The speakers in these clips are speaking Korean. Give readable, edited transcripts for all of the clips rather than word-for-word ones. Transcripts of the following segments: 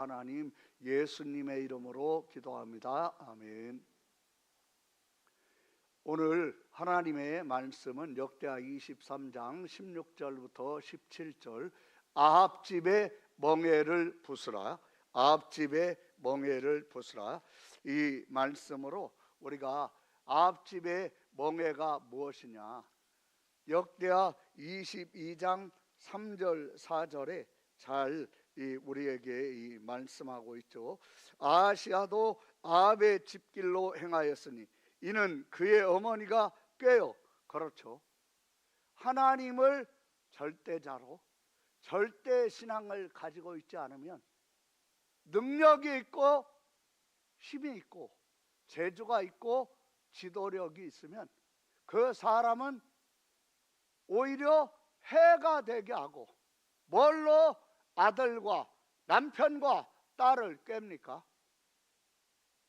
하나님 예수님의 이름으로 기도합니다. 아멘. 오늘 하나님의 말씀은 역대하 23장 16절부터 17절 아합 집의 멍에를 부수라, 아합 집의 멍에를 부수라, 이 말씀으로 우리가 아합 집의 멍에가 무엇이냐, 역대하 22장 3절 4절에 잘 우리에게 말씀하고 있죠. 아하시아도 아합의 집길로 행하였으니 이는 그의 어머니가 꾀어. 그렇죠. 하나님을 절대자로 절대 신앙을 가지고 있지 않으면, 능력이 있고 힘이 있고 재주가 있고 지도력이 있으면 그 사람은 오히려 해가 되게 하고, 뭘로 아들과 남편과 딸을 깹니까?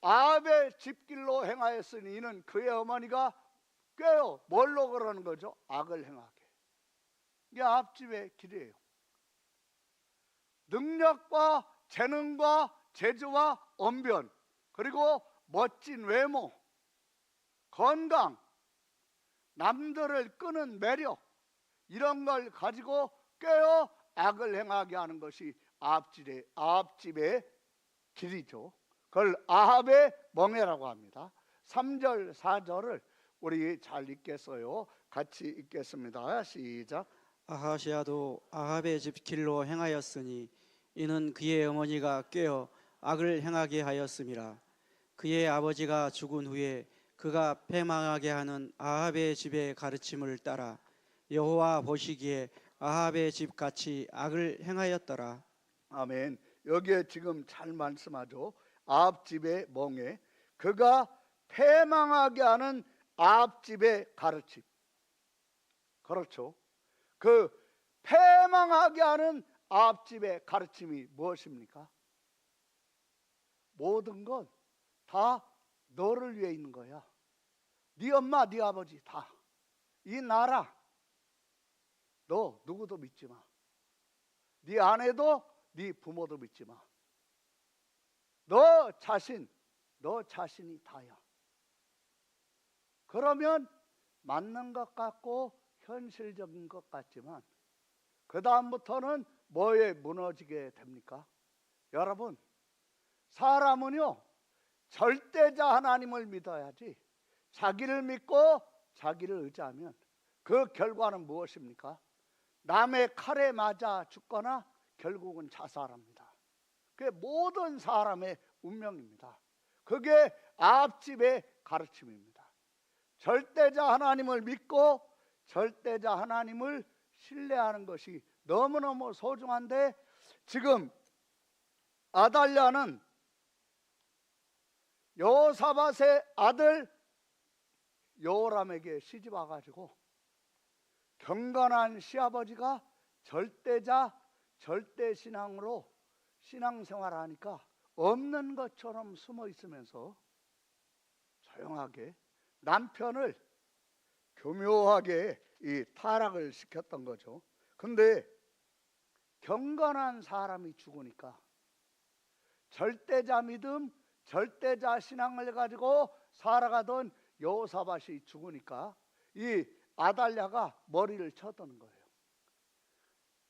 아합의 집길로 행하였으니 이는 그의 어머니가 꾀어. 뭘로 그러는 거죠? 악을 행하게. 이게 아합 집의 길이에요. 능력과 재능과 재주와 언변, 그리고 멋진 외모, 건강, 남들을 끄는 매력, 이런 걸 가지고 꾀어 악을 행하게 하는 것이 아합 집의 길이죠. 그걸 아합의 멍에라고 합니다. 3절 4절을 우리 잘 읽겠어요. 같이 읽겠습니다. 시작. 아하시아도 아합의 집 길로 행하였으니 이는 그의 어머니가 꾀어 악을 행하게 하였음이라. 그의 아버지가 죽은 후에 그가 패망하게 하는 아합의 집의 가르침을 따라 여호와 보시기에 아합의 집같이 악을 행하였더라. 아멘. 여기에 지금 잘 말씀하죠. 아합 집의 멍에, 그가 패망하게 하는 아합 집의 가르침. 그렇죠. 그 패망하게 하는 아합 집의 가르침이 무엇입니까? 모든 건 다 너를 위해 있는 거야. 네 엄마, 네 아버지 다. 이 나라 너 누구도 믿지 마. 네 아내도 네 부모도 믿지 마. 너 자신이 다야. 그러면 맞는 것 같고 현실적인 것 같지만 그 다음부터는 뭐에 무너지게 됩니까? 여러분, 사람은요 절대자 하나님을 믿어야지, 자기를 믿고 자기를 의지하면 그 결과는 무엇입니까? 남의 칼에 맞아 죽거나 결국은 자살합니다. 그게 모든 사람의 운명입니다. 그게 아합 집의 가르침입니다. 절대자 하나님을 믿고 절대자 하나님을 신뢰하는 것이 너무너무 소중한데, 지금 아달랴는 여호사밧의 아들 여호람에게 시집 와가지고 경건한 시아버지가 절대신앙으로 신앙생활하니까 없는 것처럼 숨어 있으면서 조용하게 남편을 교묘하게 타락을 시켰던 거죠. 근데 경건한 사람이 죽으니까 절대자 믿음, 절대자 신앙을 가지고 살아가던 여호사밧이 죽으니까 이 아달랴가 머리를 쳐드는 거예요.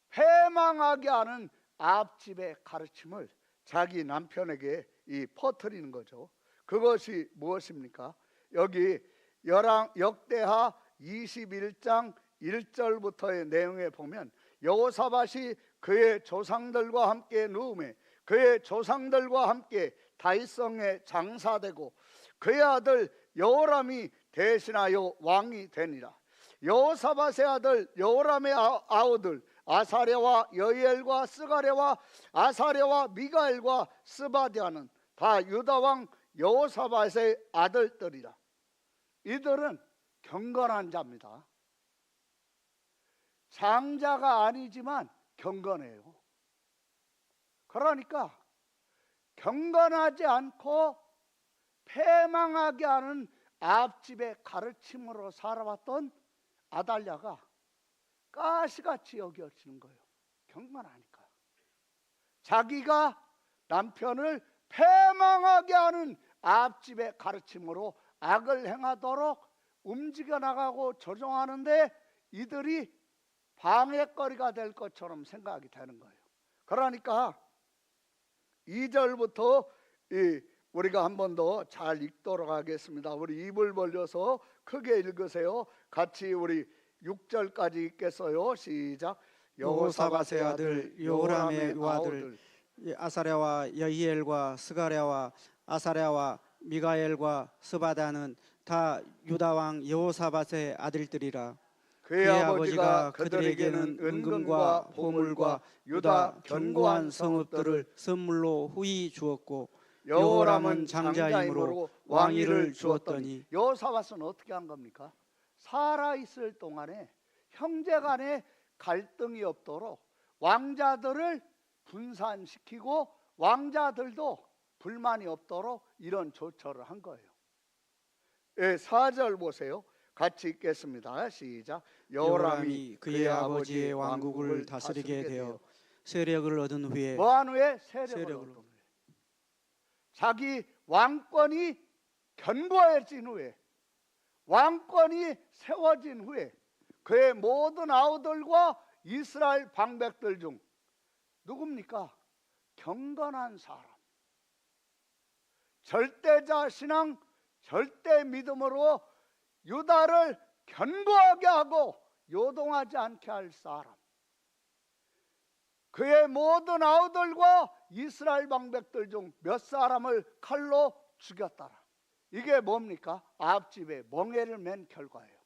패망하게 하는 아합 집의 가르침을 자기 남편에게 퍼뜨리는 거죠. 그것이 무엇입니까? 여기 역대하 21장 1절부터의 내용에 보면 여호사밧이 그의 조상들과 함께 누움에 그의 조상들과 함께 다윗성에 장사되고 그의 아들 여호람이 대신하여 왕이 되니라. 여호사밧의 아들 여호람의 아우들 아사랴와 여이엘과 스가랴와 아사랴와 미가엘과 스바디아는 다 유다왕 여호사밧의 아들들이라. 이들은 경건한 자입니다. 장자가 아니지만 경건해요. 그러니까 경건하지 않고 패망하게 하는 아합 집의 가르침으로 살아왔던 아달랴가 가시같이 여겨지는 거예요. 경건하니까. 자기가 남편을 패망하게 하는 앞집의 가르침으로 악을 행하도록 움직여 나가고 조종하는데 이들이 방해거리가 될 것처럼 생각이 되는 거예요. 그러니까 2절부터 우리가 한 번 더 잘 읽도록 하겠습니다. 우리 입을 벌려서 크게 읽으세요. 같이 우리 6절까지 읽겠어요. 시작. 여호사밧의 아들 요람의 아들 아사랴와 여히엘과 스가랴와 아사랴와 미가엘과 스바다는 다 유다 왕 여호사밧의 아들들이라. 그의 아버지가 그들에게는 은금과 보물과 유다 견고한 성읍들을 선물로 후히 주었고 여호람은 장자이므로 왕위를 주었더니 여호사밧은 어떻게 한 겁니까? 살아있을 동안에 형제간에 갈등이 없도록 왕자들을 분산시키고 왕자들도 불만이 없도록 이런 조처를 한 거예요. 4절 보세요. 같이 읽겠습니다. 시작. 여호람이 그의 아버지의 왕국을 다스리게 되어 세력을 얻은 후에 뭐한 후에? 세력을 얻은 후에. 자기 왕권이 견고해진 후에, 왕권이 세워진 후에 그의 모든 아우들과 이스라엘 방백들 중 누굽니까? 경건한 사람, 절대자 신앙, 절대 믿음으로 유다를 견고하게 하고 요동하지 않게 할 사람, 그의 모든 아우들과 이스라엘 방백들 중 몇 사람을 칼로 죽였더라. 이게 뭡니까? 앞집에 멍에를 맨 결과예요.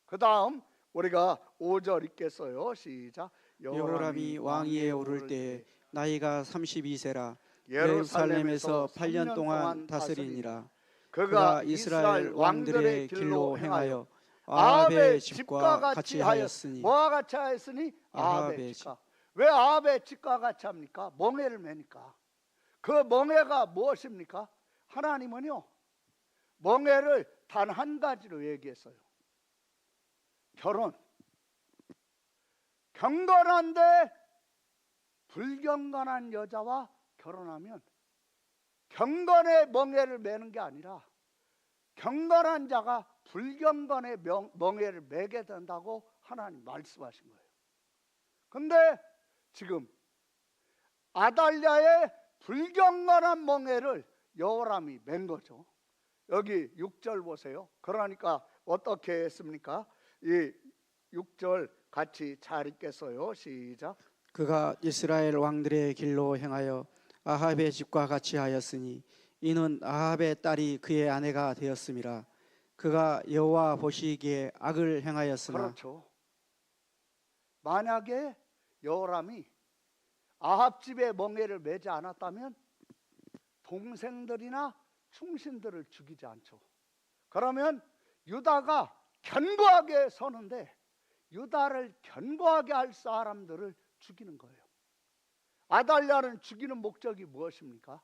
그 다음 우리가 5절 읽겠어요. 시작. 여호람이 왕위에 오를 때에 나이가 32세라 예루살렘에서 8년 동안 다스리니라. 그가 이스라엘 왕들의 길로 행하여 아합의 집과 같이 하였으니. 뭐와 같이 하였으니? 아합의 집과. 왜 아합의 집과 같이 합니까? 멍에를 매니까. 그 멍에가 무엇입니까? 하나님은요 멍에를 단 한 가지로 얘기했어요. 결혼. 경건한데 불경건한 여자와 결혼하면 경건의 멍에를 매는 게 아니라 경건한 자가 불경건의 멍에를 매게 된다고 하나님 말씀하신 거예요. 근데 지금 아달랴의 불경건한 멍에를 여호람이 맨 거죠. 여기 6절 보세요. 그러니까 어떻게 했습니까? 이 6절 같이 잘 읽겠어요. 시작. 그가 이스라엘 왕들의 길로 행하여 아합의 집과 같이 하였으니 이는 아합의 딸이 그의 아내가 되었음이라. 그가 여호와 보시기에 악을 행하였으나. 그렇죠. 만약에 여호람이 아합 집에 멍에를 매지 않았다면 동생들이나 충신들을 죽이지 않죠. 그러면 유다가 견고하게 서는데 유다를 견고하게 할 사람들을 죽이는 거예요. 아달랴는 죽이는 목적이 무엇입니까?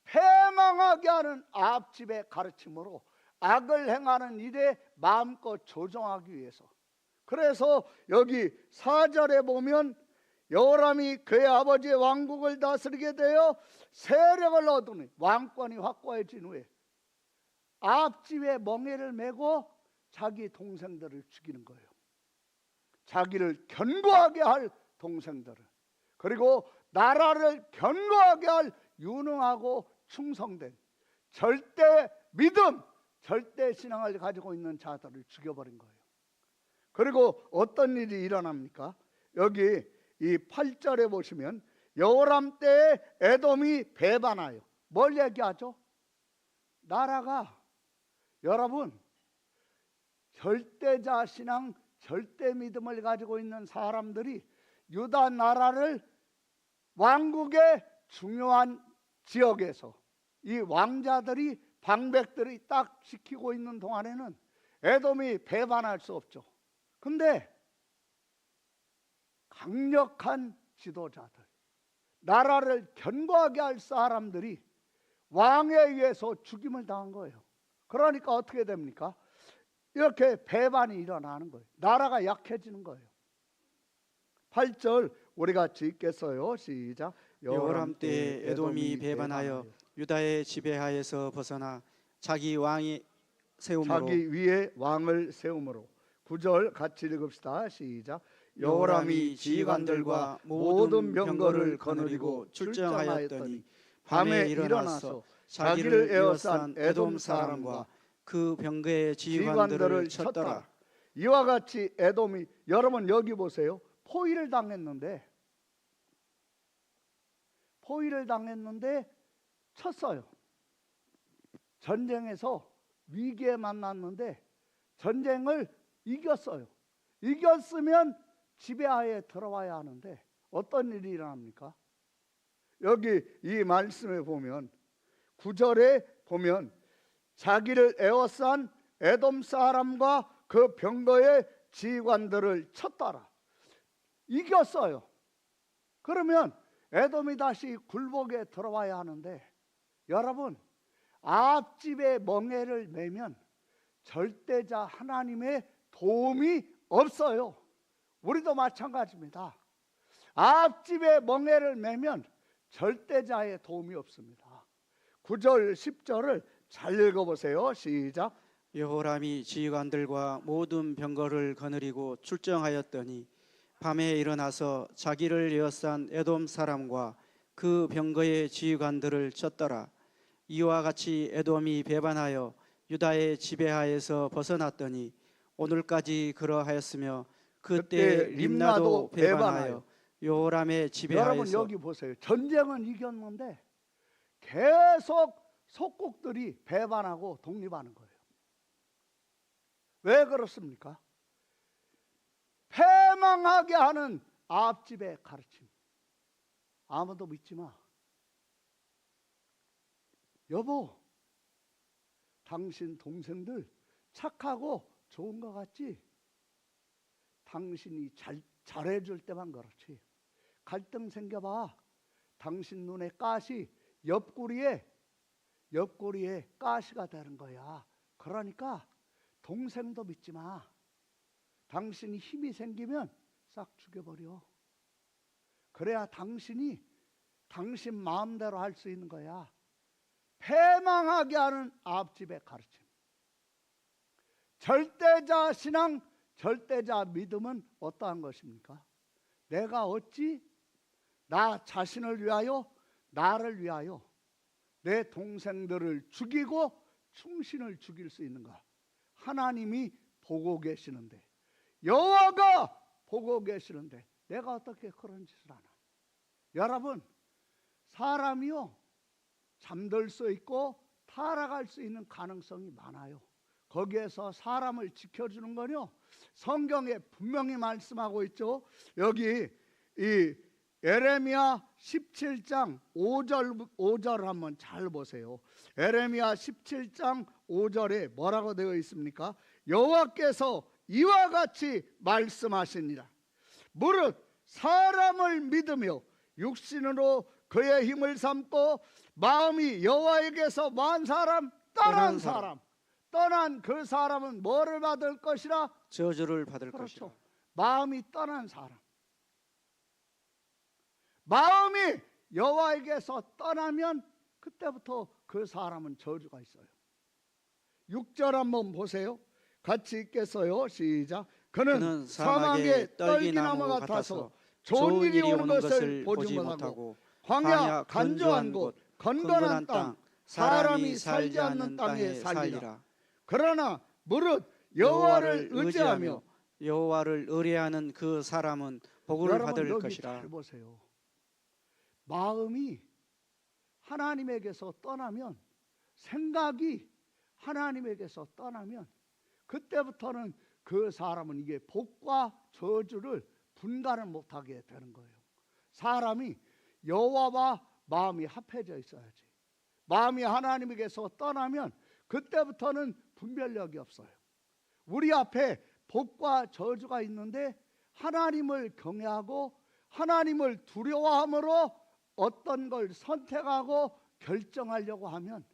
패망하게 하는 아합 집의 가르침으로 악을 행하는 일에 마음껏 조종하기 위해서. 그래서 여기 4절에 보면 여호람이 그의 아버지의 왕국을 다스리게 되어 세력을 얻으니 왕권이 확고해진 후에 아합 집에 멍에를 메고 자기 동생들을 죽이는 거예요. 자기를 견고하게 할 동생들을, 그리고 나라를 견고하게 할 유능하고 충성된 절대 믿음, 절대 신앙을 가지고 있는 자들을 죽여버린 거예요. 그리고 어떤 일이 일어납니까? 여기 이 8절에 보시면 여호람 때에 에돔이 배반하여 뭘 얘기하죠? 나라가, 여러분, 절대자 신앙, 절대 믿음을 가지고 있는 사람들이 유다 나라를 왕국의 중요한 지역에서 이 왕자들이 방백들이 딱 지키고 있는 동안에는 에돔이 배반할 수 없죠. 근데 강력한 지도자들, 나라를 견고하게 할 사람들이 왕에 의해서 죽임을 당한 거예요. 그러니까 어떻게 됩니까? 이렇게 배반이 일어나는 거예요. 나라가 약해지는 거예요. 8절 우리 같이 읽겠어요. 시작. 여호람 때에 에돔이 배반하여 유다의 지배하에서 벗어나 자기 왕이 세움으로 자기 위에 왕을 세움으로. 9절 같이 읽읍시다. 시작. 여호람이 지휘관들과 모든 병거를 거느리고 출정하였더니 밤에 일어나서 자기를 에워싼 에돔 사람과 그 병거의 지휘관들을 지휘관들을 쳤더라. 쳤더라. 이와 같이 에돔이, 여러분 여기 보세요. 포위를 당했는데 쳤어요. 전쟁에서 위기에 만났는데 전쟁을 이겼어요. 이겼으면 지배하에 들어와야 하는데 어떤 일이 일어납니까? 여기 이 말씀에 보면 9절에 보면 자기를 에워싼 에돔 사람과 그 병거의 지휘관들을 쳤더라. 이겼어요. 그러면 에돔이 다시 굴복에 들어와야 하는데, 여러분 아합집의 멍에를 매면 절대자 하나님의 도움이 없어요. 우리도 마찬가지입니다. 아합집의 멍에를 매면 절대자의 도움이 없습니다. 9절 10절을 잘 읽어보세요. 시작. 여호람이 지휘관들과 모든 병거를 거느리고 출정하였더니 밤에 일어나서 자기를 에워싼 에돔 사람과 그 병거의 지휘관들을 쳤더라. 이와 같이 에돔이 배반하여 유다의 지배하에서 벗어났더니 오늘까지 그러하였으며 그때 림나도 배반하여 여호람의 지배하에서. 여러분 여기 보세요. 전쟁은 이겼는데 계속 속국들이 배반하고 독립하는 거예요. 왜 그렇습니까? 패망하게 하는 아합집의 가르침. 아무도 믿지 마. 여보, 당신 동생들 착하고 좋은 것 같지? 당신이 잘해줄 때만 그렇지. 갈등 생겨봐. 당신 눈에 가시, 옆구리에 가시가 되는 거야. 그러니까 동생도 믿지 마. 당신이 힘이 생기면 싹 죽여버려. 그래야 당신이 당신 마음대로 할 수 있는 거야. 패망하게 하는 아합집의 가르침. 절대자 신앙, 절대자 믿음은 어떠한 것입니까? 내가 어찌 나 자신을 위하여, 나를 위하여 내 동생들을 죽이고 충신을 죽일 수 있는가? 하나님이 보고 계시는데, 여호와가 보고 계시는데 내가 어떻게 그런 짓을 하나? 여러분, 사람이요 잠들 수 있고 타락할 수 있는 가능성이 많아요. 거기에서 사람을 지켜주는 건요, 성경에 분명히 말씀하고 있죠. 여기 이 에레미야 17장 5절 한번 잘 보세요. 에레미야 17장 5절에 뭐라고 되어 있습니까? 여호와께서 이와 같이 말씀하시니라. 무릇 사람을 믿으며 육신으로 그의 힘을 삼고 마음이 여호와에게서 먼 사람, 떠난 그 사람은 뭐를 받을 것이라? 저주를 받을 그렇죠. 것이라. 마음이 떠난 사람, 마음이 여호와에게서 떠나면 그때부터 그 사람은 저주가 있어요. 6절 한번 보세요. 같이 읽겠어요. 시작. 그는 사막에 떨기나무 같아서 좋은 일이 오는 것을 보지 못하고 광야 간조한 곳, 건건한 땅, 사람이 살지 않는 땅에 살리라. 그러나 무릇 여호와를 의지하며, 여호와를 의뢰하는 그 사람은 복을 받을 여기 것이라. 잘 보세요. 마음이 하나님에게서 떠나면, 생각이 하나님에게서 떠나면 그때부터는 그 사람은 이게 복과 저주를 분간을 못하게 되는 거예요. 사람이 여호와와 마음이 합해져 있어야지. 마음이 하나님에게서 떠나면 그때부터는 분별력이 없어요. 우리 앞에 복과 저주가 있는데 하나님을 경외하고 하나님을 두려워함으로 어떤 걸 선택하고 결정하려고 하면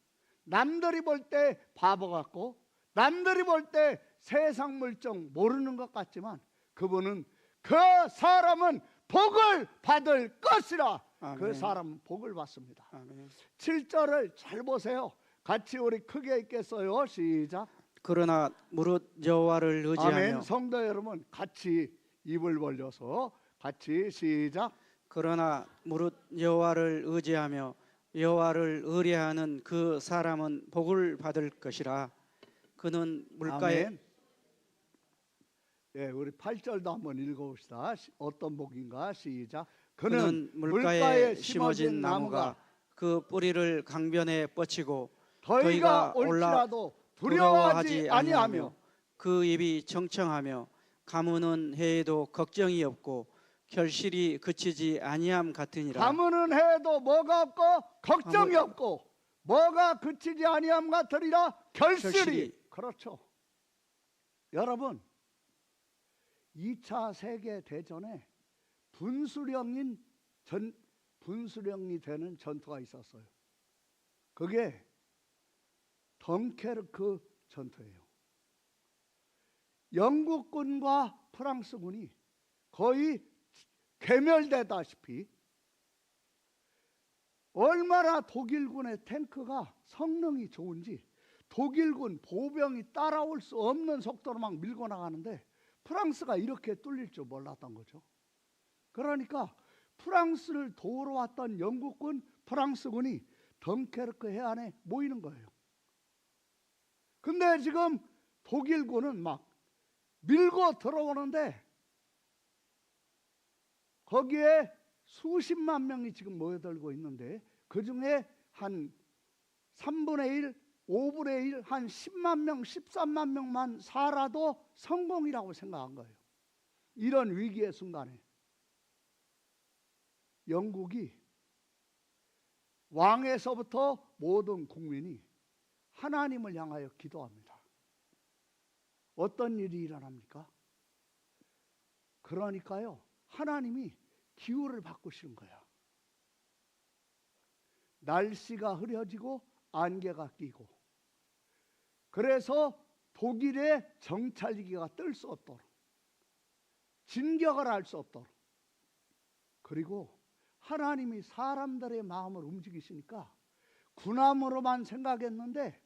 남들이 볼 때 바보 같고 남들이 볼 때 세상 물정 모르는 것 같지만 그분은 그 사람은 복을 받을 것이라 아멘. 그 사람은 복을 받습니다. 아멘. 7절을 잘 보세요. 같이 우리 크게 읽겠어요. 시작. 그러나 무릇 여호와를 의지하며 아멘. 성도 여러분 같이 입을 벌려서 같이 시작. 그러나 무릇 여호와를 의지하며 여호와를 의뢰하는 그 사람은 복을 받을 것이라. 그는 물가에 아멘. 예, 우리 8절도 한번 읽어봅시다. 어떤 복인가? 시작. 그는 물가에 심어진 나무가 그 뿌리를 강변에 뻗치고 더위가 올지라도 두려워하지 아니하며 그 입이 청청하며 가무는 해에도 걱정이 없고 결실이 그치지 아니함 같으니라. 가무는 해도 뭐가 없고 걱정이 없고 뭐가 그치지 아니함 같으리라. 결실이. 그렇죠. 여러분 2차 세계 대전에 분수령이 되는 전투가 있었어요. 그게 덩케르크 전투예요. 영국군과 프랑스군이 거의 괴멸되다시피 얼마나 독일군의 탱크가 성능이 좋은지 독일군 보병이 따라올 수 없는 속도로 막 밀고 나가는데 프랑스가 이렇게 뚫릴 줄 몰랐던 거죠. 그러니까 프랑스를 도우러 왔던 영국군, 프랑스군이 덩케르크 해안에 모이는 거예요. 근데 지금 독일군은 막 밀고 들어오는데 거기에 수십만 명이 지금 모여들고 있는데 그중에 한 3분의 1, 5분의 1, 한 10만 명, 13만 명만 살아도 성공이라고 생각한 거예요. 이런 위기의 순간에 영국이 왕에서부터 모든 국민이 하나님을 향하여 기도합니다. 어떤 일이 일어납니까? 그러니까요, 하나님이 기후를 바꾸시는 거야. 날씨가 흐려지고 안개가 끼고, 그래서 독일의 정찰기가 뜰 수 없도록, 진격을 할 수 없도록, 그리고 하나님이 사람들의 마음을 움직이시니까 군함으로만 생각했는데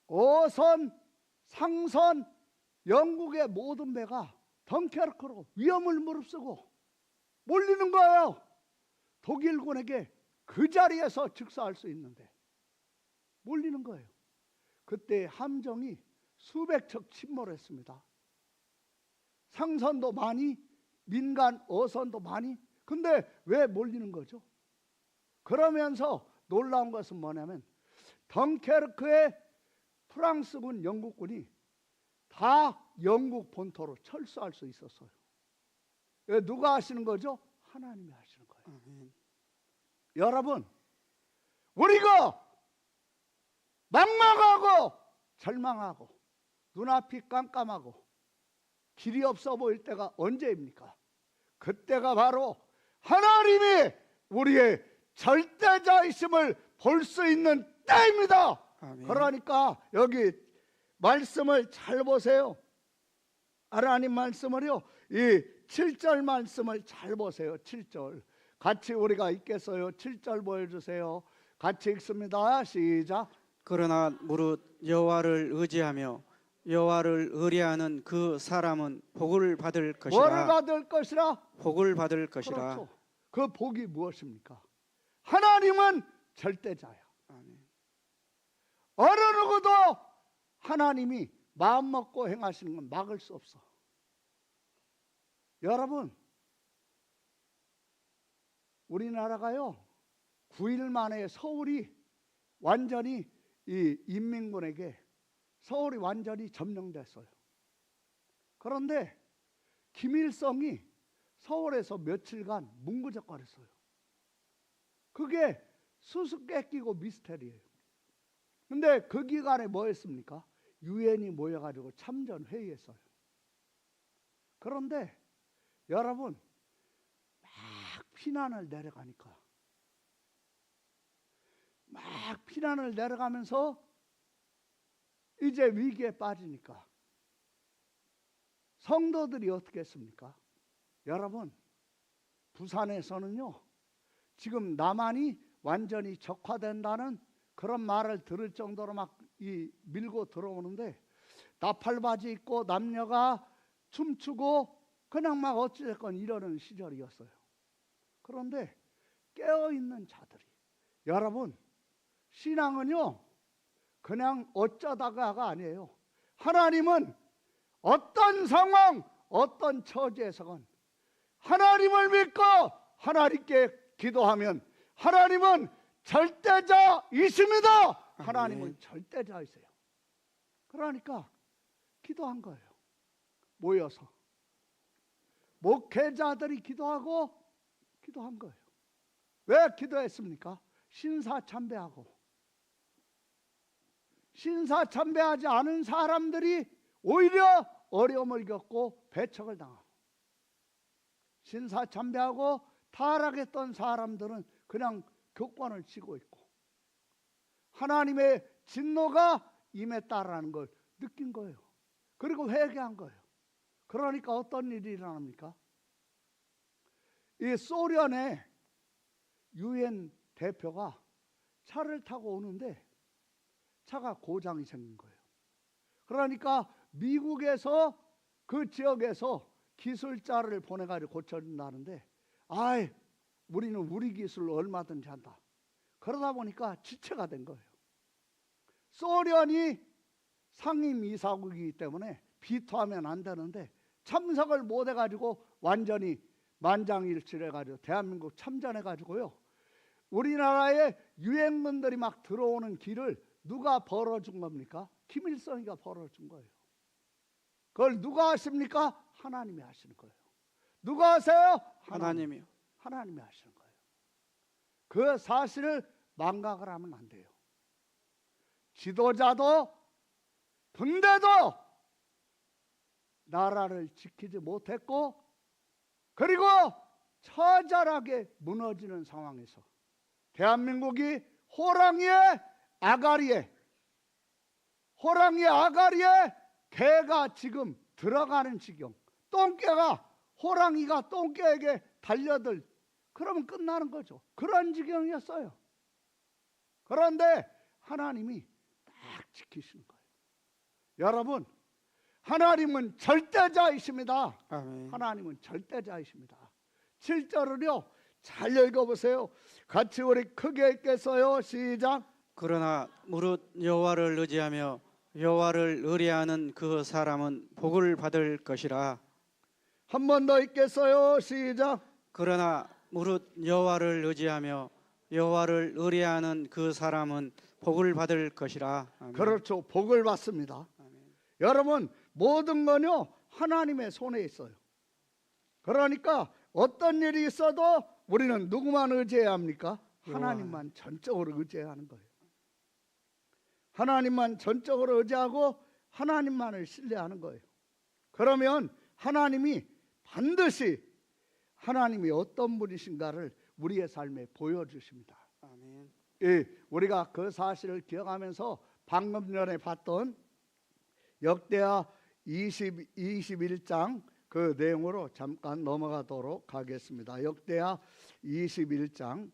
어선, 상선, 영국의 모든 배가 덩케르크로 위험을 무릅쓰고 몰리는 거예요. 독일군에게 그 자리에서 즉사할 수 있는데 몰리는 거예요. 그때 함정이 수백 척 침몰했습니다. 상선도 많이, 민간 어선도 많이. 근데 왜 몰리는 거죠? 그러면서 놀라운 것은 뭐냐면 덩케르크의 프랑스군, 영국군이 다 영국 본토로 철수할 수 있었어요. 왜 누가 하시는 거죠? 하나님이 하시는 거예요. 여러분, 우리가 막막하고 절망하고 눈앞이 깜깜하고 길이 없어 보일 때가 언제입니까? 그때가 바로 하나님이 우리의 절대자이심을 볼 수 있는 때입니다. 아멘. 그러니까 여기 말씀을 잘 보세요. 하나님 말씀을요, 이 7절 말씀을 잘 보세요. 7절 같이 우리가 읽겠어요. 7절 보여주세요. 같이 읽습니다. 시작. 그러나 무릇 여호와를 의지하며 여호와를 의뢰하는 그 사람은 복을 받을 것이라. 뭐를 받을 것이라? 복을 받을 것이라. 그렇죠. 그 복이 무엇입니까? 하나님은 절대자야. 아멘. 어느 누구도 하나님이 마음 먹고 행하시는 건 막을 수 없어. 여러분, 우리나라가요 9일 만에 서울이 완전히 이 인민군에게 서울이 완전히 점령됐어요. 그런데 김일성이 서울에서 며칠간 문구적거렸어요. 그게 수수께끼고 미스테리예요. 근데 그 기간에 뭐 했습니까? 유엔이 모여가지고 참전 회의했어요. 그런데 여러분, 막 피난을 내려가니까 막 피난을 내려가면서 이제 위기에 빠지니까 성도들이 어떻게 했습니까? 여러분, 부산에서는요 지금 나만이 완전히 적화된다는 그런 말을 들을 정도로 막 밀고 들어오는데, 나팔바지 입고 남녀가 춤추고 그냥 막 어찌됐건 이러는 시절이었어요. 그런데 깨어있는 자들이, 여러분, 신앙은요 그냥 어쩌다가가 아니에요. 하나님은 어떤 상황, 어떤 처지에서건 하나님을 믿고 하나님께 기도하면 하나님은 절대자이십니다. 하나님은 절대자이세요. 그러니까 기도한 거예요. 모여서 목회자들이 기도하고 기도한 거예요. 왜 기도했습니까? 신사참배하고, 신사참배하지 않은 사람들이 오히려 어려움을 겪고 배척을 당하고, 신사참배하고 타락했던 사람들은 그냥 교권을 쥐고 있고 하나님의 진노가 임했다라는 걸 느낀 거예요. 그리고 회개한 거예요. 그러니까 어떤 일이 일어납니까? 이 소련의 유엔 대표가 차를 타고 오는데 차가 고장이 생긴 거예요. 그러니까 미국에서 그 지역에서 기술자를 보내가지고 고쳐준다는데, 아이, 우리는 우리 기술로 얼마든지 한다. 그러다 보니까 지체가 된 거예요. 소련이 상임이사국이기 때문에 비토하면 안 되는데 참석을 못 해가지고 완전히 만장일치해가지고 대한민국 참전해가지고요, 우리나라에 유행문들이 막 들어오는 길을 누가 벌어준 겁니까? 김일성이가 벌어준 거예요. 그걸 누가 하십니까? 하나님이 하시는 거예요. 누가 하세요? 하나님이요. 하나님이 하시는 거예요. 그 사실을 망각을 하면 안 돼요. 지도자도 군대도 나라를 지키지 못했고, 그리고 처절하게 무너지는 상황에서 대한민국이 호랑이의 아가리에 개가 지금 들어가는 지경, 똥개가, 호랑이가 똥개에게 달려들, 그러면 끝나는 거죠. 그런 지경이었어요. 그런데 하나님이 딱 지키시는 거예요. 여러분, 하나님은 절대자이십니다. 아멘. 하나님은 절대자이십니다. 7절을요 잘 읽어보세요. 같이 우리 크게 읽겠어요. 시작. 그러나 무릇 여호와를 의지하며 여호와를 의뢰하는 그 사람은 복을 받을 것이라. 한 번 더 읽겠어요. 시작. 그러나 무릇 여호와를 의지하며 여호와를 의뢰하는 그 사람은 복을 받을 것이라. 아멘. 그렇죠. 복을 받습니다. 여러분, 모든 건요 하나님의 손에 있어요. 그러니까 어떤 일이 있어도 우리는 누구만 의지해야 합니까? 하나님만 전적으로 의지해야 하는 거예요. 하나님만 전적으로 의지하고 하나님만을 신뢰하는 거예요. 그러면 하나님이 반드시 하나님이 어떤 분이신가를 우리의 삶에 보여주십니다. 아멘. 예, 우리가 그 사실을 기억하면서 방금 전에 봤던 역대하 21장 그 내용으로 잠깐 넘어가도록 하겠습니다. 역대하 21장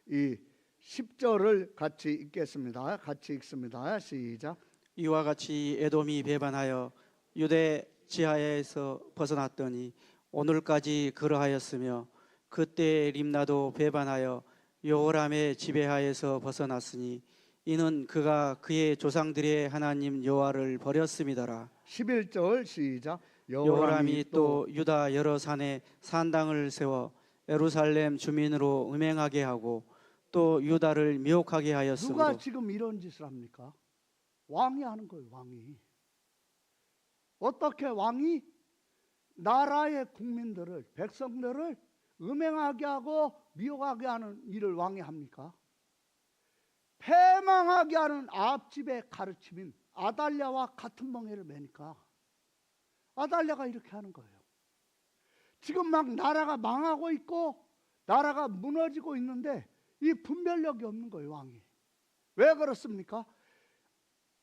이 10절을 같이 읽겠습니다. 같이 읽습니다. 시작. 이와 같이 에돔이 배반하여 유대 지하에서 벗어났더니 오늘까지 그러하였으며, 그때 림나도 배반하여 여호람의 지배하에서 벗어났으니 이는 그가 그의 조상들의 하나님 여호와를 버렸음이더라. 11절 시작. 여호람이 또 유다 여러 산에 산당을 세워 예루살렘 주민으로 음행하게 하고 또 유다를 미혹하게 하였으므로. 누가 지금 이런 짓을 합니까? 왕이 하는 거예요. 왕이. 어떻게 왕이 나라의 국민들을, 백성들을 음행하게 하고 미혹하게 하는 일을 왕이 합니까? 패망하게 하는 아합집의 가르침인 아달랴와 같은 멍에를 매니까 아달랴가 이렇게 하는 거예요. 지금 막 나라가 망하고 있고 나라가 무너지고 있는데 이 분별력이 없는 거예요. 왕이. 왜 그렇습니까?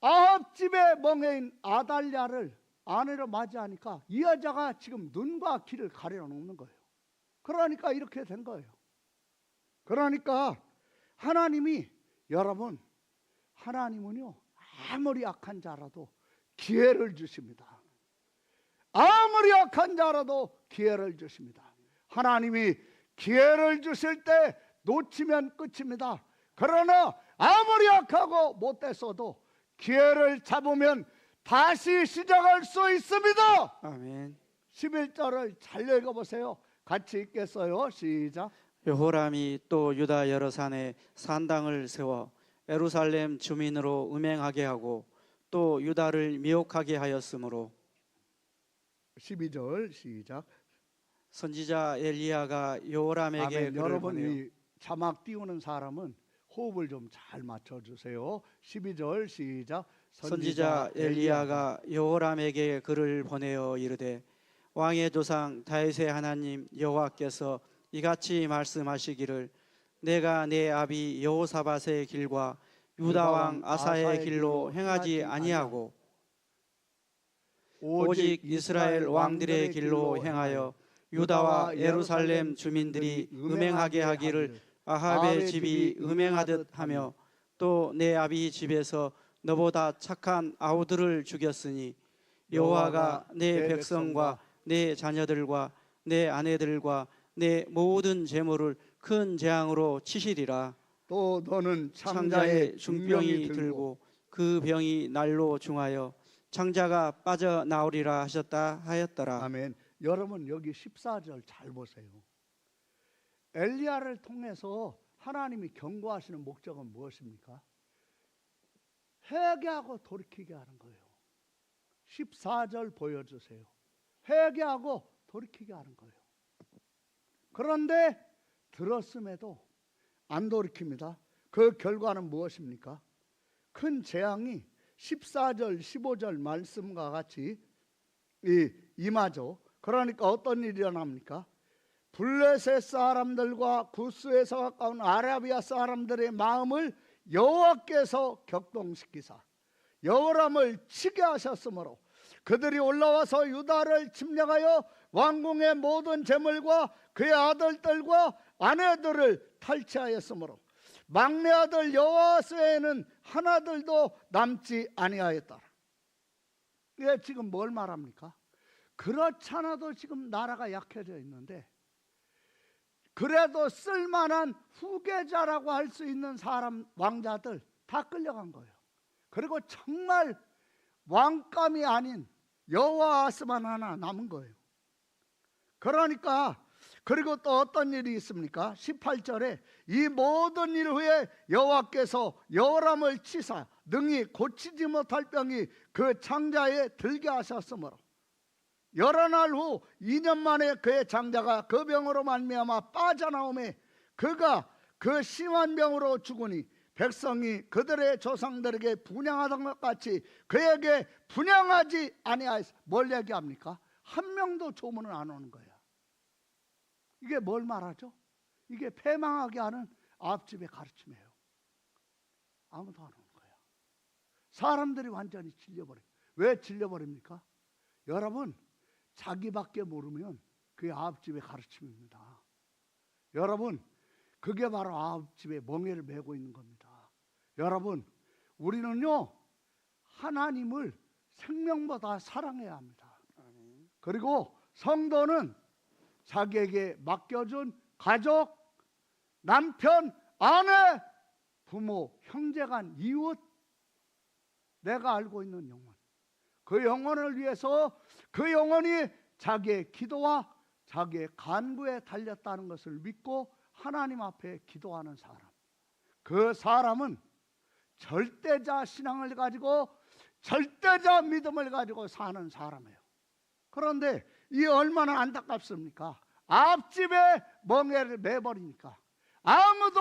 아합집의 멍에인 아달랴를 아내로 맞이하니까 이 여자가 지금 눈과 귀를 가려놓는 거예요. 그러니까 이렇게 된 거예요. 그러니까 하나님이, 여러분, 하나님은요 아무리 악한 자라도 기회를 주십니다. 아무리 악한 자라도 기회를 주십니다. 하나님이 기회를 주실 때 놓치면 끝입니다. 그러나 아무리 악하고 못됐어도 기회를 잡으면 다시 시작할 수 있습니다. 아멘. 11절을 잘 읽어보세요. 같이 읽겠어요. 시작. 여호람이 또 유다 여러 산에 산당을 세워 예루살렘 주민으로 음행하게 하고 또 유다를 미혹하게 하였으므로 12절 시작. 선지자 엘리야가 여호람에게 아멘. 글을 여러분, 보내요. 이 자막 띄우는 사람은 호흡을 좀 잘 맞춰주세요. 12절 시작. 선지자 엘리야가 여호람에게 글을 보내어 이르되 왕의 조상 다윗의 하나님 여호와께서 이같이 말씀하시기를 내가 내 아비 여호사밧의 길과 유다 왕 아사의 길로 행하지 아니하고 오직 이스라엘 왕들의 길로 행하여 유다와 예루살렘 주민들이 음행하게 하기를 아합의 집이 음행하듯 하며 또 내 아비 집에서 너보다 착한 아우들을 죽였으니 여호와가 내 백성과 내 자녀들과 내 아내들과 내 모든 재물을 큰 재앙으로 치시리라. 또 너는 창자에 중병이 들고 그 병이 날로 중하여 창자가 빠져나오리라 하셨다 하였더라. 아멘. 여러분, 여기 14절 잘 보세요. 엘리야를 통해서 하나님이 경고하시는 목적은 무엇입니까? 회개하고 돌이키게 하는 거예요. 14절 보여주세요. 회개하고 돌이키게 하는 거예요. 그런데 들었음에도 안 돌이킵니다. 그 결과는 무엇입니까? 큰 재앙이 14절 15절 말씀과 같이 임하죠. 그러니까 어떤 일이 일어납니까? 블레셋 사람들과 구스에서 가까운 아라비아 사람들의 마음을 여호와께서 격동시키사 여호람을 치게 하셨으므로 그들이 올라와서 유다를 침략하여 왕궁의 모든 재물과 그의 아들들과 아내들을 탈취하였으므로 막내 아들 여호아스에는 하나들도 남지 아니하였더라. 이게 지금 뭘 말합니까? 그렇잖아도 지금 나라가 약해져 있는데 그래도 쓸만한 후계자라고 할 수 있는 사람, 왕자들 다 끌려간 거예요. 그리고 정말 왕감이 아닌 여호아스만 하나 남은 거예요. 그러니까 그리고 또 어떤 일이 있습니까? 18절에 이 모든 일 후에 여호와께서 여호람을 치사 능히 고치지 못할 병이 그 창자에 들게 하셨으므로 여러 날 후 2년 만에 그의 장자가 그 병으로 말미암아 빠져나오매 그가 그 심한 병으로 죽으니 백성이 그들의 조상들에게 분향하던 것 같이 그에게 분향하지 아니하였어. 뭘 얘기합니까? 한 명도 조문을 안 오는 거야. 이게 뭘 말하죠? 이게 패망하게 하는 앞집의 가르침이에요. 아무도 안 오는 거야. 사람들이 완전히 질려버려요. 왜 질려버립니까? 여러분, 자기밖에 모르면 그게 앞집의 가르침입니다. 여러분, 그게 바로 앞집의 멍에를 메고 있는 겁니다. 여러분, 우리는요 하나님을 생명보다 사랑해야 합니다. 그리고 성도는 자기에게 맡겨준 가족, 남편, 아내, 부모, 형제간, 이웃, 내가 알고 있는 영혼, 그 영혼을 위해서 그 영혼이 자기의 기도와 자기의 간구에 달렸다는 것을 믿고 하나님 앞에 기도하는 사람, 그 사람은 절대자 신앙을 가지고 절대자 믿음을 가지고 사는 사람이에요. 그런데 이 얼마나 안타깝습니까? 앞집에 멍에를 매버리니까 아무도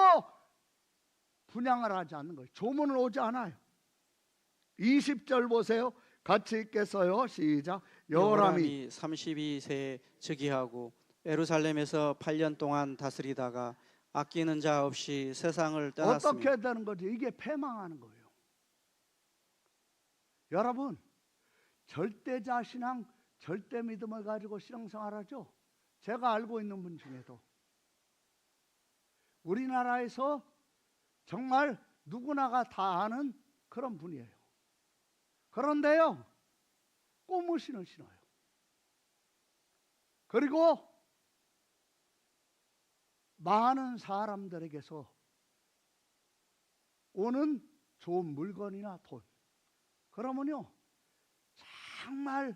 분양을 하지 않는 거예요. 조문을 오지 않아요. 20절 보세요. 같이 읽겠어요. 시작. 여호람이 32세에 즉위하고 예루살렘에서 8년 동안 다스리다가 아끼는 자 없이 세상을 떠났으며. 어떻게 되는 거죠? 이게 패망하는 거예요. 여러분, 절대자 신앙, 절대 믿음을 가지고 신앙생활하죠. 제가 알고 있는 분 중에도 우리나라에서 정말 누구나가 다 아는 그런 분이에요. 그런데요, 고무신을 신어요. 그리고 많은 사람들에게서 오는 좋은 물건이나 돈, 그러면요 정말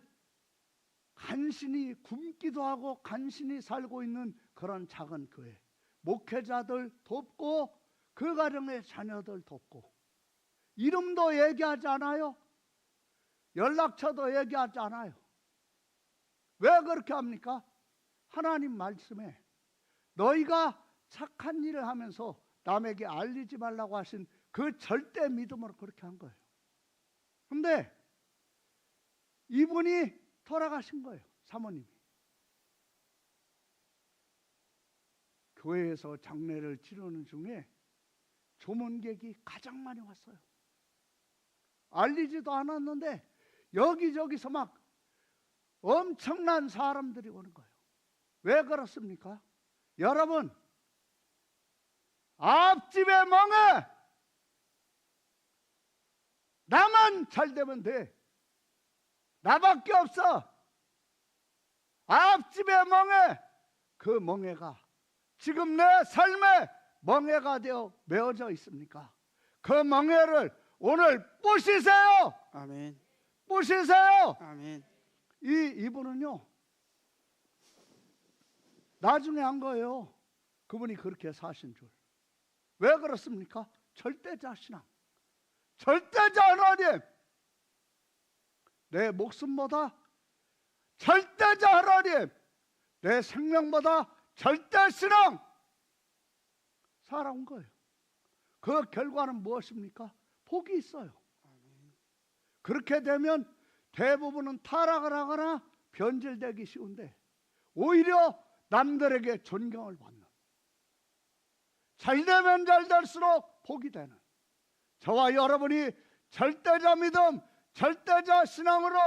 간신히 굶기도 하고 간신히 살고 있는 그런 작은 교회, 목회자들 돕고 그 가정의 자녀들 돕고, 이름도 얘기하지 않아요. 연락처도 얘기하지 않아요. 왜 그렇게 합니까? 하나님 말씀에 너희가 착한 일을 하면서 남에게 알리지 말라고 하신 그 절대 믿음으로 그렇게 한 거예요. 근데 이분이 돌아가신 거예요. 사모님이. 교회에서 장례를 치르는 중에 조문객이 가장 많이 왔어요. 알리지도 않았는데 여기저기서 막 엄청난 사람들이 오는 거예요. 왜 그렇습니까? 여러분, 앞집에 멍에 나만 잘 되면 돼. 나밖에 없어. 앞집에 멍에, 그 멍에가 지금 내 삶에 멍에가 되어 메어져 있습니까? 그 멍에를 오늘 부시세요. 아멘. 부시세요. 아멘. 이분은요 나중에 한 거예요. 그분이 그렇게 사신 줄. 왜 그렇습니까? 절대자 신앙. 절대자 하나님, 내 목숨보다 절대자 하나님, 내 생명보다 절대 신앙 살아온 거예요. 그 결과는 무엇입니까? 복이 있어요. 그렇게 되면 대부분은 타락을 하거나 변질되기 쉬운데 오히려 남들에게 존경을 받는, 잘되면 잘될수록 복이 되는, 저와 여러분이 절대자 믿음, 절대자 신앙으로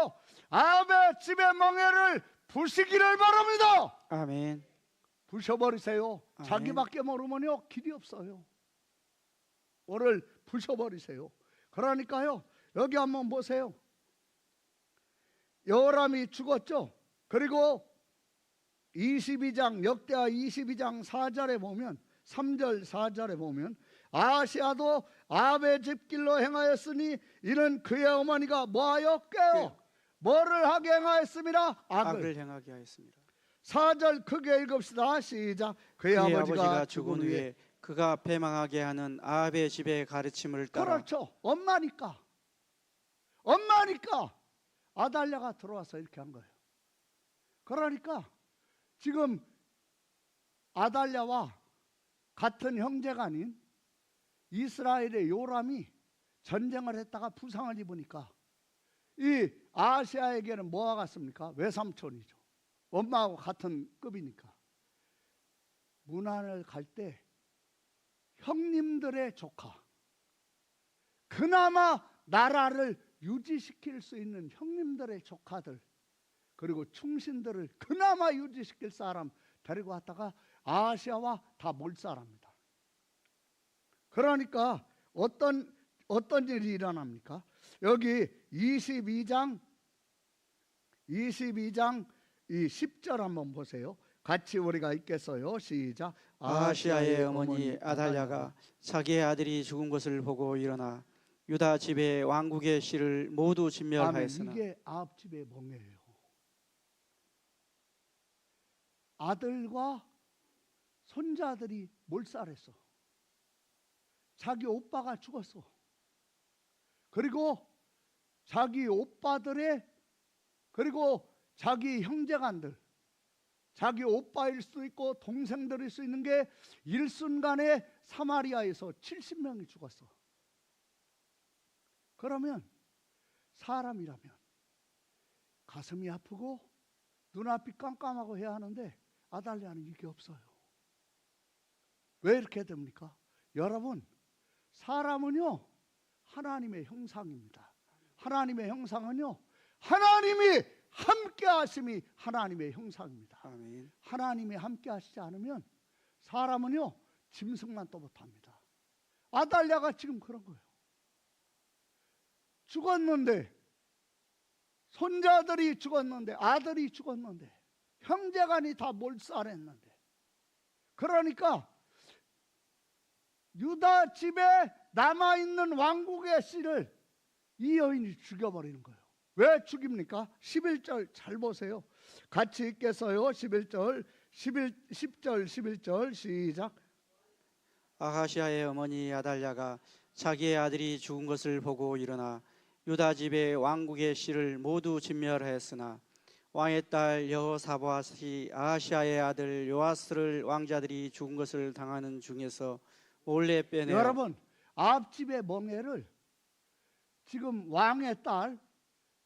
아베 집의 멍에를 부시기를 바랍니다. 아멘. 부셔버리세요. 아멘. 자기밖에 모르면요 길이 없어요. 오늘 부셔버리세요. 그러니까요, 여기 한번 보세요. 여호람이 죽었죠. 그리고 22장, 역대하 22장 4절에 보면, 3절 4절에 보면, 아하시아도 아합의 집길로 행하였으니 이는 그의 어머니가 뭐하여 깨어 뭐를 하게 행하였습니다. 악을 행하게 하였습니다. 4절 크게 읽읍시다. 시작. 그의 아버지가 죽은 후에 그가 패망하게 하는 아합의 집의 가르침을 따라. 그렇죠. 엄마니까 엄마니까 아달랴가 들어와서 이렇게 한 거예요. 그러니까 지금 아달랴와 같은 형제가 아닌 이스라엘의 요람이 전쟁을 했다가 부상을 입으니까 이 아시아에게는 뭐가 같습니까? 외삼촌이죠. 엄마하고 같은 급이니까 문안을 갈 때 형님들의 조카, 그나마 나라를 유지시킬 수 있는 형님들의 조카들, 그리고 충신들을 그나마 유지시킬 사람 데리고 왔다가 아시아와 다 몰살합니다. 그러니까 어떤 일이 일어납니까? 여기 22장 이 10절 한번 보세요. 같이 우리가 읽겠어요. 시작. 아하시아의 어머니 아달랴가 자기의 아들이 죽은 것을 보고 일어나 유다 집의 왕국의 씨를 모두 진멸하였으나. 이게 아합 집의 멍에예요. 아들과 손자들이 몰살했어. 자기 오빠가 죽었어. 그리고 자기 오빠들의, 그리고 자기 형제간들, 자기 오빠일 수도 있고 동생들일 수 있는 게 일순간에 사마리아에서 70명이 죽었어. 그러면 사람이라면 가슴이 아프고 눈앞이 깜깜하고 해야 하는데 아달랴는 이게 없어요. 왜 이렇게 됩니까? 여러분, 사람은요 하나님의 형상입니다. 하나님의 형상은요 하나님이 함께 하심이 하나님의 형상입니다. 아멘. 하나님이 함께 하시지 않으면 사람은요 짐승만 또 못합니다. 아달랴가 지금 그런 거예요. 죽었는데, 손자들이 죽었는데, 아들이 죽었는데, 형제간이 다 몰살했는데, 그러니까 유다 집에 남아있는 왕국의 씨를 이 여인이 죽여버리는 거예요. 왜 죽입니까? 11절 잘 보세요. 같이 읽겠어요. 11절 10절 11절 시작. 아하시아의 어머니 아달랴가 자기의 아들이 죽은 것을 보고 일어나 유다 집의 왕국의 씨를 모두 진멸하였으나 왕의 딸 여호사밧이 아하시아의 아들 요아스를 왕자들이 죽은 것을 당하는 중에서 몰래 빼내어. 여러분, 아합 집의 멍에를 지금 왕의 딸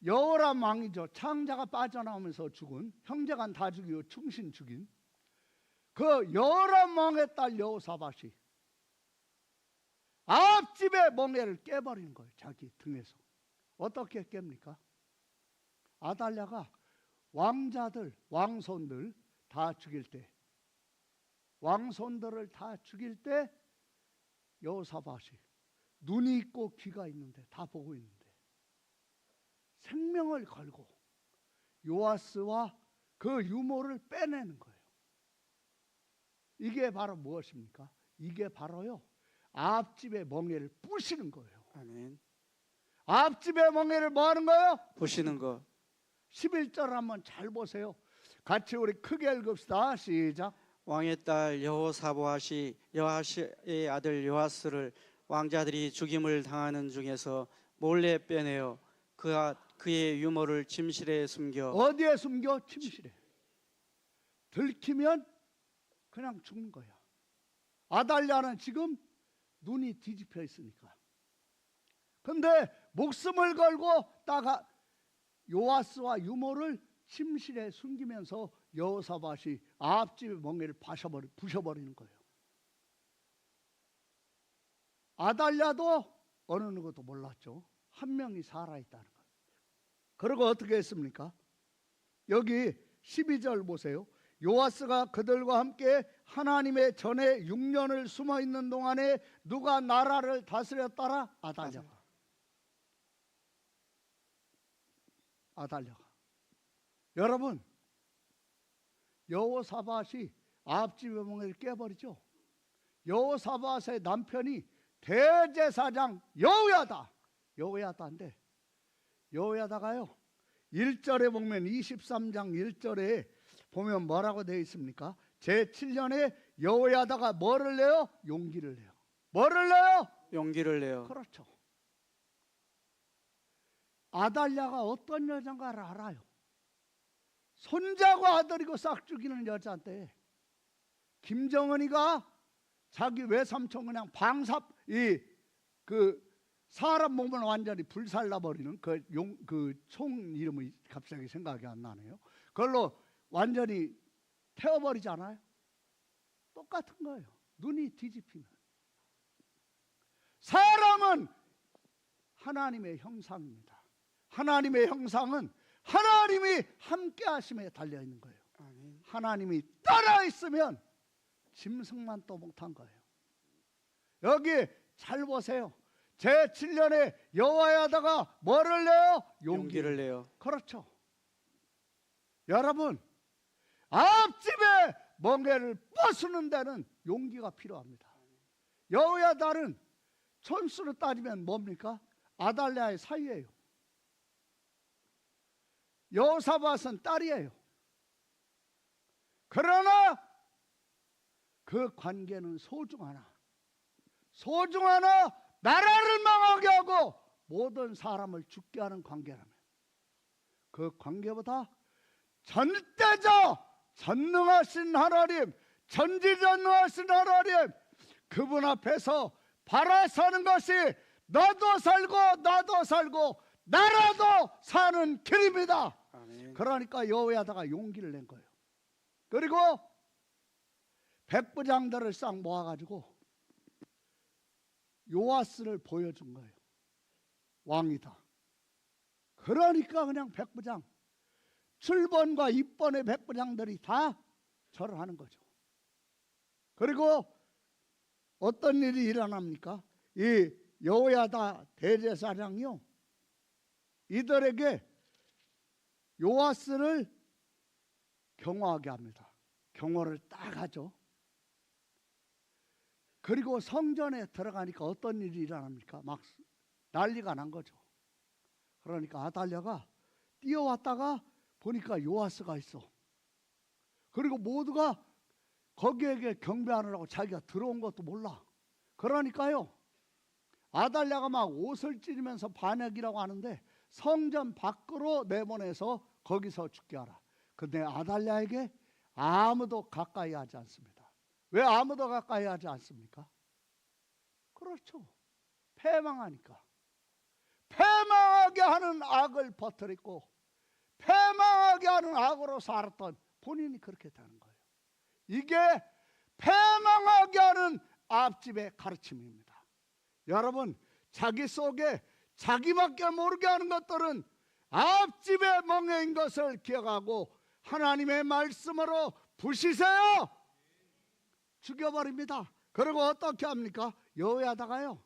여호람 왕이죠. 창자가 빠져나오면서 죽은, 형제간 다 죽이고 충신 죽인 그 여호람 왕의 딸 여호사밧이 아합 집의 멍에를 깨버리는 거예요. 자기 등에서. 어떻게 깹니까? 아달랴가 왕자들, 왕손들 다 죽일 때, 왕손들을 다 죽일 때 여호사밧이 눈이 있고 귀가 있는데 다 보고 있는데 생명을 걸고 요아스와 그 유모를 빼내는 거예요. 이게 바로 무엇입니까? 이게 바로요 아합 집의 멍에를 부시는 거예요. 아멘. 아합 집의 멍에를 뭐 하는 거예요? 부시는 것. 11절 한번 잘 보세요. 같이 우리 크게 읽읍시다. 시작. 왕의 딸 여호사밧이 여하시의 아들 요아스를 왕자들이 죽임을 당하는 중에서 몰래 빼내어 그의 유모를 침실에 숨겨. 어디에 숨겨? 침실에. 들키면 그냥 죽는 거야. 아달랴는 지금 눈이 뒤집혀 있으니까. 근데 목숨을 걸고 따가 요아스와 유모를 침실에 숨기면서 여호사밧이 아합 집의 멍에를 부셔버리는 거예요. 아달랴도 어느 누구도 몰랐죠. 한 명이 살아있다는 것. 그리고 어떻게 했습니까? 여기 12절 보세요. 요아스가 그들과 함께 하나님의 전에 6년을 숨어있는 동안에 누가 나라를 다스렸더라? 아달랴가. 아달랴가. 여러분, 여호사밧이 아합 집의 멍에를 깨버리죠. 여호사밧의 남편이 대제사장 여호야다인데 여호야다가요 1절에 보면 23장 1절에 보면 뭐라고 되어 있습니까? 제7년에 여호야다가 뭐를 내요? 용기를 내요. 뭐를 내요? 용기를 내요. 그렇죠. 아달랴가 어떤 여자인가를 알아요. 손자고 아들이고 싹 죽이는 여자인데 김정은이가 자기 외삼촌 그냥 그 사람 몸을 완전히 불살라버리는 그 총 이름이 갑자기 생각이 안 나네요. 그걸로 완전히 태워버리잖아요. 똑같은 거예요. 눈이 뒤집히면. 사람은 하나님의 형상입니다. 하나님의 형상은 하나님이 함께 하심에 달려 있는 거예요. 아멘. 하나님이 따라 있으면 짐승만 또 못한 거예요. 여기 잘 보세요. 제7년에 여호야다가 뭐를 내요? 용기를 내요. 그렇죠. 여러분, 앞집에 멍에를 부수는 데는 용기가 필요합니다. 여호야다는 천수로 따지면 뭡니까? 아달랴의 사위예요. 여호사밧은 딸이에요. 그러나 그 관계는 소중하나 나라를 망하게 하고 모든 사람을 죽게 하는 관계라면 그 관계보다 전대적 전능하신 하나님, 전지전능하신 하나님, 그분 앞에서 바라 사는 것이 너도 살고 나라도 사는 길입니다. 아멘. 그러니까 여호야다가 용기를 낸 거예요. 그리고 백부장들을 싹 모아가지고 요아스를 보여준 거예요. 왕이다. 그러니까 그냥 백부장 7번과 2번의 백부장들이 다 절을 하는 거죠. 그리고 어떤 일이 일어납니까? 이 여호야다 대제사장이요, 이들에게 요아스를 경호하게 합니다. 경호를 딱 하죠. 그리고 성전에 들어가니까 어떤 일이 일어납니까? 막 난리가 난 거죠. 그러니까 아달랴가 뛰어왔다가 보니까 요아스가 있어. 그리고 모두가 거기에게 경배하느라고 자기가 들어온 것도 몰라. 그러니까요, 아달랴가 막 옷을 찢으면서 반역이라고 하는데 성전 밖으로 내보내서 거기서 죽게 하라. 근데 아달랴에게 아무도 가까이 하지 않습니다. 왜 아무도 가까이 하지 않습니까? 그렇죠. 패망하니까. 패망하게 하는 악을 퍼뜨리고 패망하게 하는 악으로 살았던 본인이 그렇게 되는 거예요. 이게 패망하게 하는 앞집의 가르침입니다. 여러분, 자기 속에 자기밖에 모르게 하는 것들은 앞집의 멍에인 것을 기억하고 하나님의 말씀으로 부시세요. 죽여버립니다. 그리고 어떻게 합니까? 여호야다가요,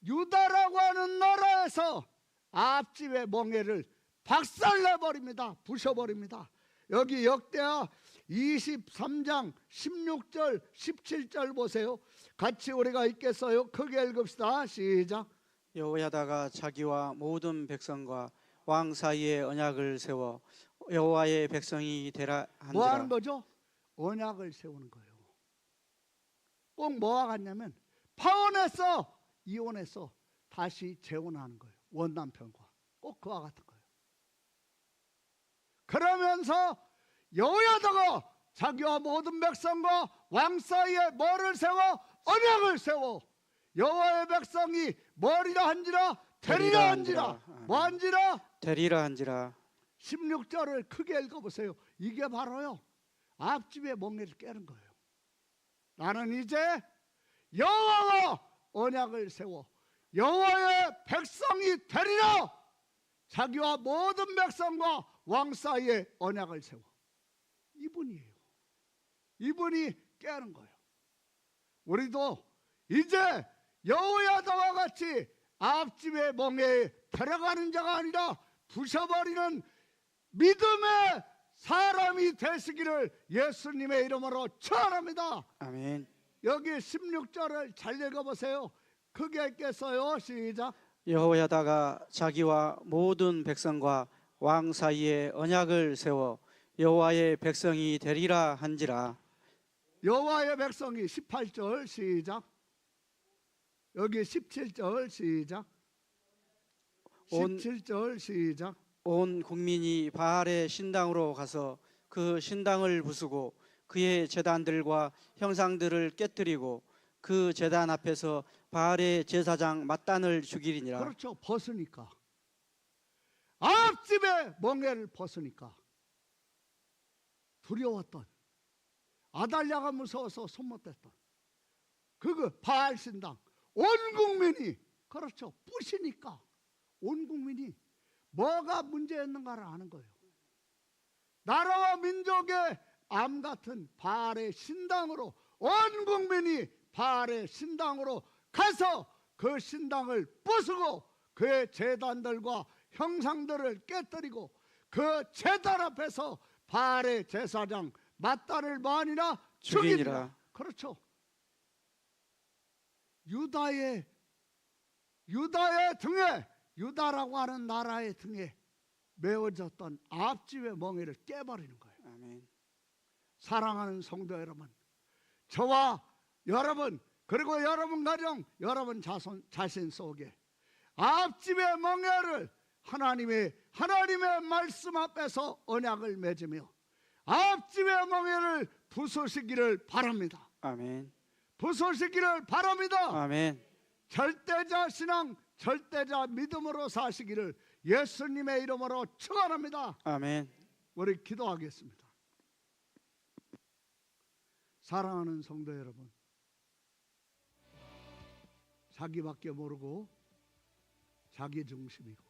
유다라고 하는 나라에서 앞집의 멍에를 박살내버립니다. 부셔버립니다. 여기 역대하 23장 16절 17절 보세요. 같이 우리가 읽겠어요. 크게 읽읍시다. 시작. 여호야다가 자기와 모든 백성과 왕 사이에 언약을 세워 여호와의 백성이 되라 한지라. 뭐 하는 거죠? 언약을 세우는 거예요. 꼭 뭐와 같냐면 파혼해서 이혼해서 다시 재혼하는 거예요. 원남편과 꼭 그와 같은 거예요. 그러면서 여호야다가 자기와 모든 백성과 왕 사이에 뭐를 세워? 언약을 세워 여호와의 백성이 뭐리라 한지라 되리라 한지라. 뭐 한지라? 되리라 한지라. 16절을 크게 읽어보세요. 이게 바로요, 앞집의 멍에를 깨는 거예요. 나는 이제 여호와와 언약을 세워 여호와의 백성이 되리라. 자기와 모든 백성과 왕 사이에 언약을 세워. 이분이에요. 이분이 깨는 거예요. 우리도 이제 여호야다와 같이 앞집의 멍에에 들어가는 자가 아니라 부셔버리는 믿음의 사람이 되시기를 예수님의 이름으로 축원합니다. 아멘. 여기 16절을 잘 읽어보세요. 크게 읽겠어요. 시작. 여호야다가 자기와 모든 백성과 왕 사이에 언약을 세워 여호와의 백성이 되리라 한지라. 여호와의 백성이 18절 시작. 여기 17절 시작. 17절 시작. 온 국민이 바알의 신당으로 가서 그 신당을 부수고 그의 제단들과 형상들을 깨뜨리고 그 제단 앞에서 바알의 제사장 맏단을 죽이리니라. 그렇죠. 벗으니까. 앞집에 멍에를 벗으니까 두려웠던, 아달랴가 무서워서 손 못 댔던 그 바알 신당 온 국민이, 그렇죠, 부시니까 온 국민이 뭐가 문제였는가를 아는 거예요. 나라와 민족의 암 같은 바알의 신당으로 온 국민이 바알의 신당으로 가서 그 신당을 부수고 그의 제단들과 형상들을 깨뜨리고 그 제단 앞에서 바알의 제사장 맏단을 뭐하니라? 죽이니라. 그렇죠. 유다의 등에, 유다라고 하는 나라의 등에 메어졌던 앞집의 멍에를 깨버리는 거예요. 아멘. 사랑하는 성도 여러분, 저와 여러분, 그리고 여러분 가정, 여러분 자신 속에 앞집의 멍에를 하나님의 말씀 앞에서 언약을 맺으며 앞집의 멍에를 부수시기를 바랍니다. 아멘. 부수시기를 바랍니다. 아멘. 절대자 신앙, 절대자 믿음으로 사시기를 예수님의 이름으로 축원합니다. 아멘. 우리 기도하겠습니다. 사랑하는 성도 여러분, 자기밖에 모르고 자기 중심이고